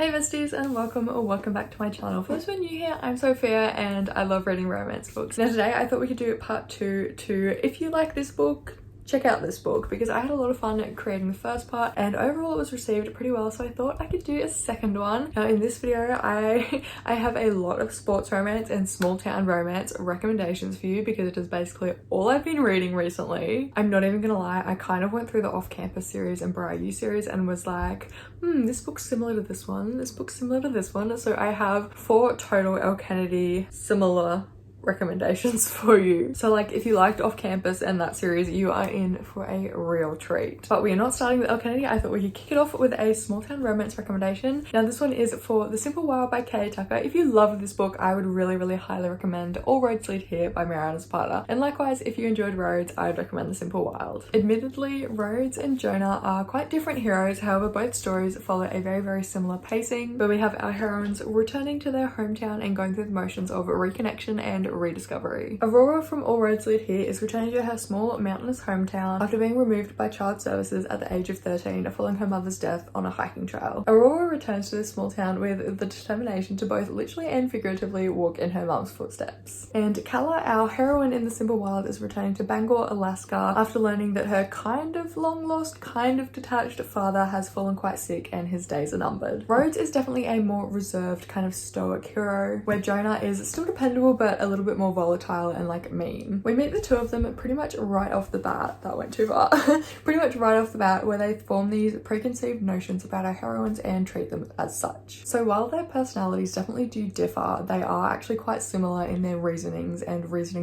Hey besties, and welcome or welcome back to my channel. For those who are new here, I'm Sophia and I love reading romance books. Now today I thought we could do part 2 to if you like this book, check out this book, because I had a lot of fun creating the first part and overall it was received pretty well, so I thought I could do a second one. Now in this video I have a lot of sports romance and small town romance recommendations for you because it is basically all I've been reading recently. I'm not even gonna lie, I kind of went through the off-campus series and Briar U series and was like, this book's similar to this one, this book's similar to this one. So I have 4 total Elle Kennedy similar recommendations for you. So like if you liked Off Campus and that series, you are in for a real treat. But we are not starting with Elle Kennedy. I thought we could kick it off with a small town romance recommendation. Now this one is for The Simple Wild by K.A. Tucker. If you love this book, I would really highly recommend All Roads Lead Here by Mariana Zapata. And likewise, if you enjoyed Rhodes, I'd recommend The Simple Wild. Admittedly, Rhodes and Jonah are quite different heroes. However, both stories follow a very similar pacing, where we have our heroines returning to their hometown and going through the motions of reconnection and rediscovery. Aurora from All Roads Lead Here is returning to her small mountainous hometown after being removed by child services at the age of 13 following her mother's death on a hiking trail. Aurora returns to this small town with the determination to both literally and figuratively walk in her mom's footsteps. And Kala, our heroine in The Simple Wild, is returning to Bangor, Alaska after learning that her kind of long lost, kind of detached father has fallen quite sick and his days are numbered. Rhodes is definitely a more reserved, kind of stoic hero, where Jonah is still dependable but a little bit more volatile and like mean. We meet the two of them pretty much right off the bat. That went too far. Pretty much right off the bat, where they form these preconceived notions about our heroines and treat them as such. So while their personalities definitely do differ, they are actually quite similar in their reasonings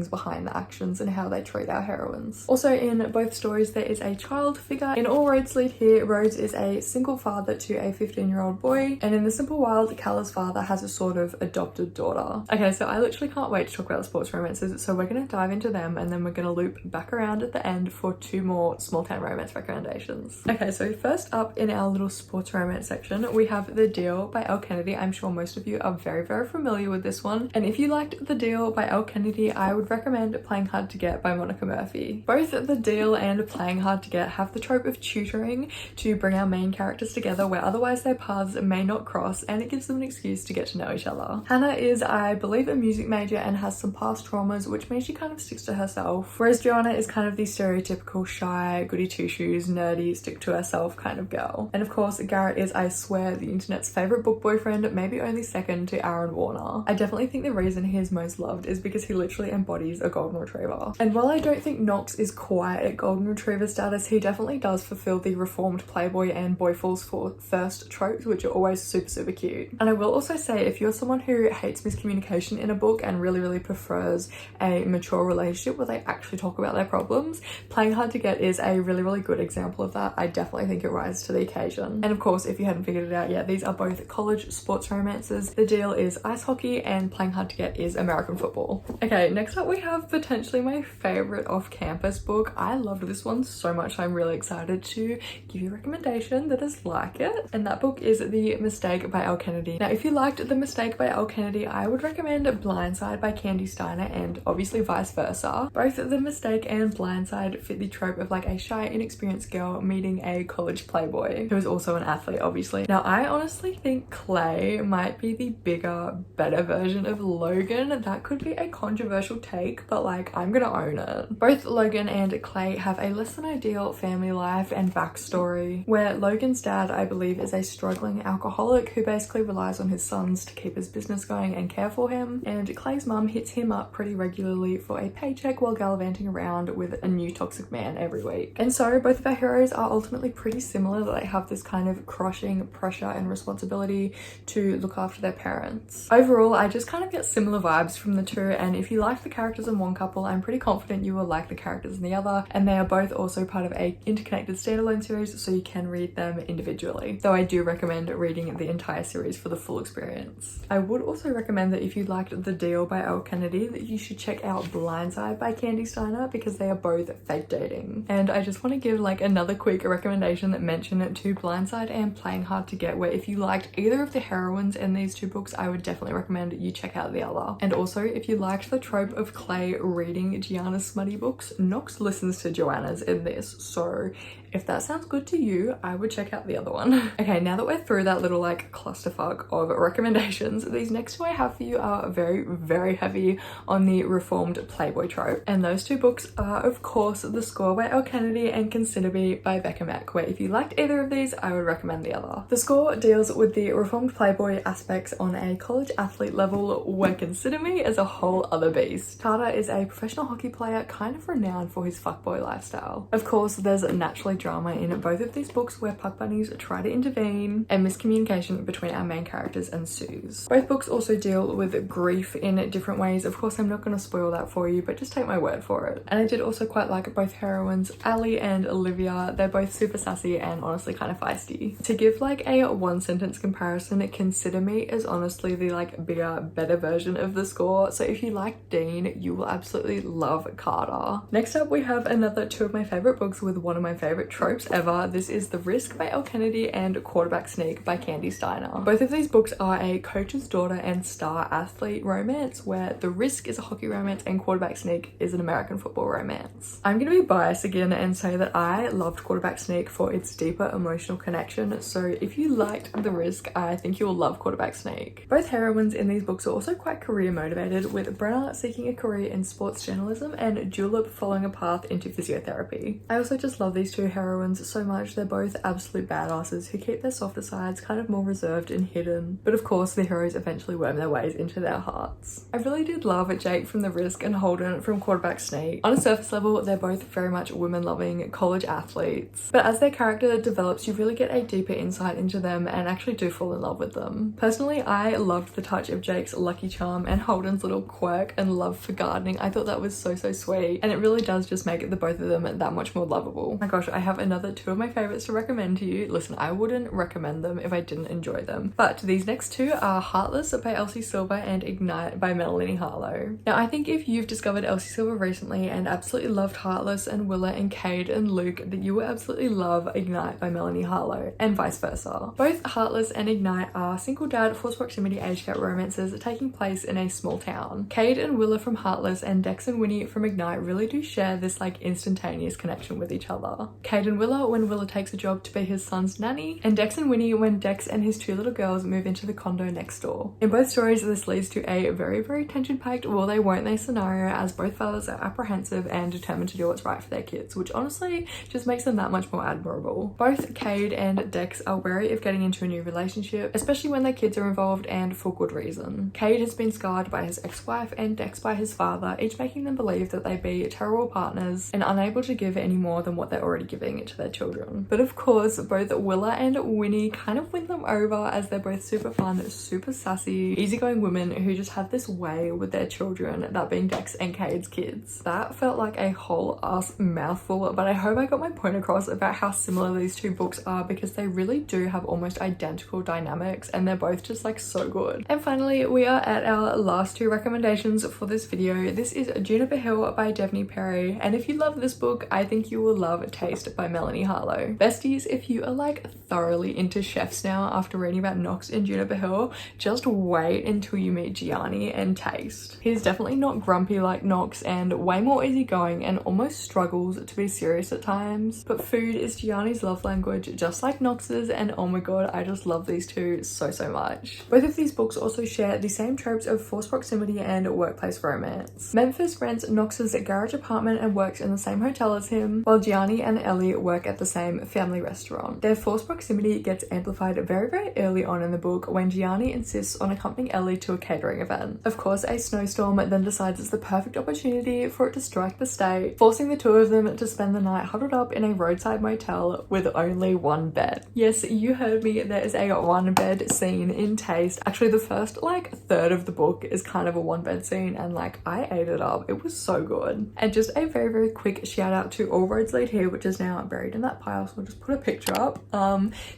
behind the actions and how they treat our heroines. Also in both stories there is a child figure. In All Roads Lead Here, Rhodes is a single father to a 15-year-old boy, and in The Simple Wild, Kala's father has a sort of adopted daughter. Okay, so I literally can't wait to talk about sports romances, so we're going to dive into them and then we're going to loop back around at the end for 2 more small town romance recommendations. Okay, so first up in our little sports romance section, we have The Deal by Elle Kennedy. I'm sure most of you are very familiar with this one, and if you liked The Deal by Elle Kennedy, I would recommend Playing Hard to Get by Monica Murphy. Both The Deal and Playing Hard to Get have the trope of tutoring to bring our main characters together where otherwise their paths may not cross, and it gives them an excuse to get to know each other. Hannah is, I believe, a music major and has some past traumas, which means she kind of sticks to herself, whereas Joanna is kind of the stereotypical shy, goody two-shoes, nerdy, stick to herself kind of girl. And of course Garrett is, I swear, the internet's favorite book boyfriend, maybe only second to Aaron Warner. I definitely think the reason he is most loved is because he literally embodies a golden retriever. And while I don't think Knox is quite at golden retriever status, he definitely does fulfill the reformed playboy and boy falls for first tropes, which are always super cute. And I will also say, if you're someone who hates miscommunication in a book and really prefers a mature relationship where they actually talk about their problems, Playing Hard to Get is a really good example of that. I definitely think it rises to the occasion. And of course, if you hadn't figured it out yet, these are both college sports romances. The Deal is ice hockey and Playing Hard to Get is American football. Okay, next up we have potentially my favorite off-campus book. I loved this one so much, I'm really excited to give you a recommendation that is like it, and that book is The Mistake by Elle Kennedy. Now if you liked The Mistake by Elle Kennedy, I would recommend Blindside by Candy Steiner, and obviously vice versa. Both The Mistake and Blindside fit the trope of like a shy, inexperienced girl meeting a college playboy who is also an athlete, obviously. Now I honestly think Clay might be the bigger, better version of Logan. That could be a controversial take, but like I'm gonna own it. Both Logan and Clay have a less than ideal family life and backstory, where Logan's dad, I believe, is a struggling alcoholic who basically relies on his sons to keep his business going and care for him, and Clay's mum hits him up pretty regularly for a paycheck while gallivanting around with a new toxic man every week. And so both of our heroes are ultimately pretty similar, that they have this kind of crushing pressure and responsibility to look after their parents. Overall, I just kind of get similar vibes from the two, and if you like the characters in one couple, I'm pretty confident you will like the characters in the other, and they are both also part of a interconnected standalone series, so you can read them individually. Though I do recommend reading the entire series for the full experience. I would also recommend that if you liked The Deal by Elle Kennedy that you should check out Blindside by Candy Steiner because they are both fake dating. And I just want to give like another quick recommendation that mentioned to Blindside and Playing Hard to Get, where if you liked either of the heroines in these two books, I would definitely recommend you check out the other. And also, if you liked the trope of Clay reading Gianna's smutty books, Knox listens to Joanna's in this, so if that sounds good to you, I would check out the other one. Okay, now that we're through that little like clusterfuck of recommendations, these next two I have for you are very, very heavy on the reformed Playboy trope. And those two books are, of course, The Score by Elle Kennedy and Consider Me by Becca Mack, where if you liked either of these, I would recommend the other. The Score deals with the reformed Playboy aspects on a college athlete level, where Consider Me is a whole other beast. Carter is a professional hockey player kind of renowned for his fuckboy lifestyle. Of course, there's naturally drama in both of these books where puck bunnies try to intervene and miscommunication between our main characters and Suze. Both books also deal with grief in different ways. Of course, I'm not going to spoil that for you, but just take my word for it. And I did also quite like both heroines, Ali and Olivia. They're both super sassy and honestly kind of feisty. To give like a one sentence comparison, Consider Me is honestly the like bigger, better version of The Score. So if you like Dean, you will absolutely love Carter. Next up, we have another two of my favorite books with one of my favorite tropes ever. This is The Risk by Elle Kennedy and Quarterback Sneak by Candy Steiner. Both of these books are a coach's daughter and star athlete romance, where The Risk is a hockey romance and Quarterback Sneak is an American football romance. I'm gonna be biased again and say that I loved Quarterback Sneak for its deeper emotional connection, so if you liked The Risk, I think you'll love Quarterback Sneak. Both heroines in these books are also quite career motivated, with Brenna seeking a career in sports journalism and Julep following a path into physiotherapy. I also just love these two heroines so much. They're both absolute badasses who keep their softer sides kind of more reserved and hidden, but of course the heroes eventually worm their ways into their hearts. I really did love Jake from The Risk and Holden from Quarterback Sneak. On a surface level, they're both very much women-loving college athletes, but as their character develops, you really get a deeper insight into them and actually do fall in love with them. Personally, I loved the touch of Jake's lucky charm and Holden's little quirk and love for gardening. I thought that was so sweet, and it really does just make the both of them that much more lovable. Oh my gosh, I have another two of my favorites to recommend to you. Listen, I wouldn't recommend them if I didn't enjoy them, but these next two are Heartless by Elsie Silver and Ignite by Melanie Harlow. Now, I think if you've discovered Elsie Silver recently and absolutely loved Heartless and Willa and Cade and Luke, that you will absolutely love Ignite by Melanie Harlow, and vice versa. Both Heartless and Ignite are single dad, forced proximity age gap romances taking place in a small town. Cade and Willa from Heartless and Dex and Winnie from Ignite really do share this like instantaneous connection with each other. Cade and Willa when Willa takes a job to be his son's nanny, and Dex and Winnie when Dex and his two little girls move into the condo next door. In both stories, this leads to a very tension-packed will they won't they scenario, as both fathers are apprehensive and determined to do what's right for their kids, which honestly just makes them that much more admirable. Both Cade and Dex are wary of getting into a new relationship, especially when their kids are involved, and for good reason. Cade has been scarred by his ex-wife and Dex by his father, each making them believe that they'd be terrible partners and unable to give any more than what they're already giving to their children. But of course, both Willa and Winnie kind of win them over, as they're both super fun, super sassy, easygoing women who just have this way with their children, that being Dex and Cade's kids. That felt like a whole ass mouthful, but I hope I got my point across about how similar these two books are, because they really do have almost identical dynamics and they're both just like so good. And finally, we are at our last two recommendations for this video. This is Juniper Hill by Devney Perry, and if you love this book, I think you will love Taste by Melanie Harlow. Besties, if you are like thoroughly into chefs now after reading about Knox and Juniper Hill, just wait until you meet Gianni and Taste. He's definitely not grumpy like Knox and way more easygoing and almost struggles to be serious at times, but food is Gianni's love language just like Knox's, and oh my god, I just love these two so much. Both of these books also share the same tropes of forced proximity and workplace romance. Memphis rents Knox's garage apartment and works in the same hotel as him, while Gianni and Ellie work at the same family restaurant. Their forced proximity gets amplified very early on in the book when Gianni insists on accompanying Ellie to a catering event. Of course, a snowstorm then decides it's the perfect opportunity for it to strike the state, forcing the two of them to spend the night huddled up in a roadside motel with only one bed. Yes, you heard me, there is a one bed scene in Taste. Actually, the first like third of the book is kind of a one bed scene, and like I ate it up. It was so good. And just a very quick shout out to All Roads Lead Here, which is now buried in that pile, so I'll just put a picture up.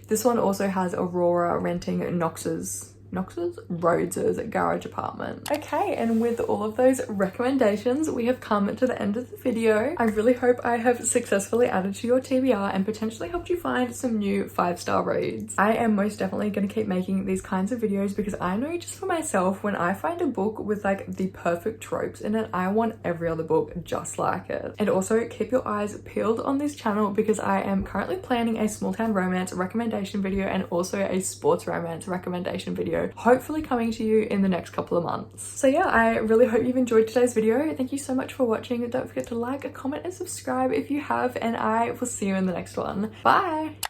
This one also has Aurora renting Knox's Rhodes's garage apartment. Okay, and with all of those recommendations, we have come to the end of the video. I really hope I have successfully added to your TBR and potentially helped you find some new 5-star reads. I am most definitely going to keep making these kinds of videos because I know just for myself, when I find a book with like the perfect tropes in it, I want every other book just like it. And also keep your eyes peeled on this channel because I am currently planning a small town romance recommendation video and also a sports romance recommendation video, hopefully coming to you in the next couple of months. So yeah, I really hope you've enjoyed today's video. Thank you so much for watching. Don't forget to like, comment and subscribe if you have, and I will see you in the next one. Bye!